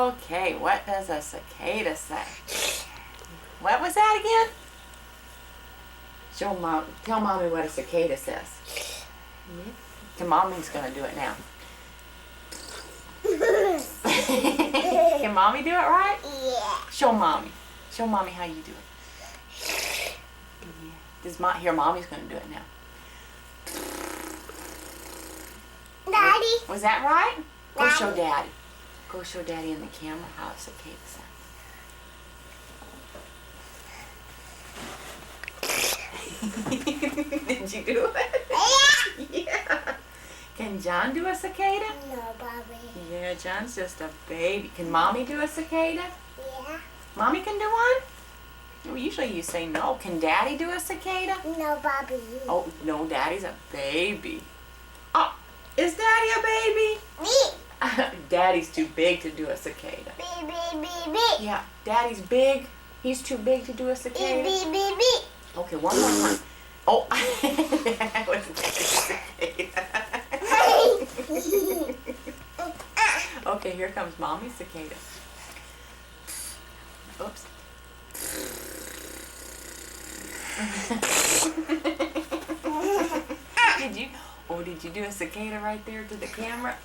Okay, what does a cicada say? What was that again? Tell Mommy what a cicada says. Okay, Mommy's going to do it now. Can Mommy do it right? Yeah. Show Mommy. Show Mommy how you do it. Yeah. Here, Mommy's going to do it now. Daddy. Was that right? Go Daddy. show Daddy. Go show Daddy in the camera how a cicada sounds. Did you do it? Yeah. Can John do a cicada? No, Bobby. Yeah, John's just a baby. Can Mommy do a cicada? Yeah. Mommy can do one? Well, usually you say no. Can Daddy do a cicada? No, Bobby. Oh, no, Daddy's a baby. Oh, is Daddy a baby? Me. Daddy's too big to do a cicada. B. Yeah, Daddy's big. He's too big to do a cicada. B. Okay, one more time. Oh, that was a cicada. Okay, here comes Mommy's cicada. Oops. Did you do a cicada right there to the camera?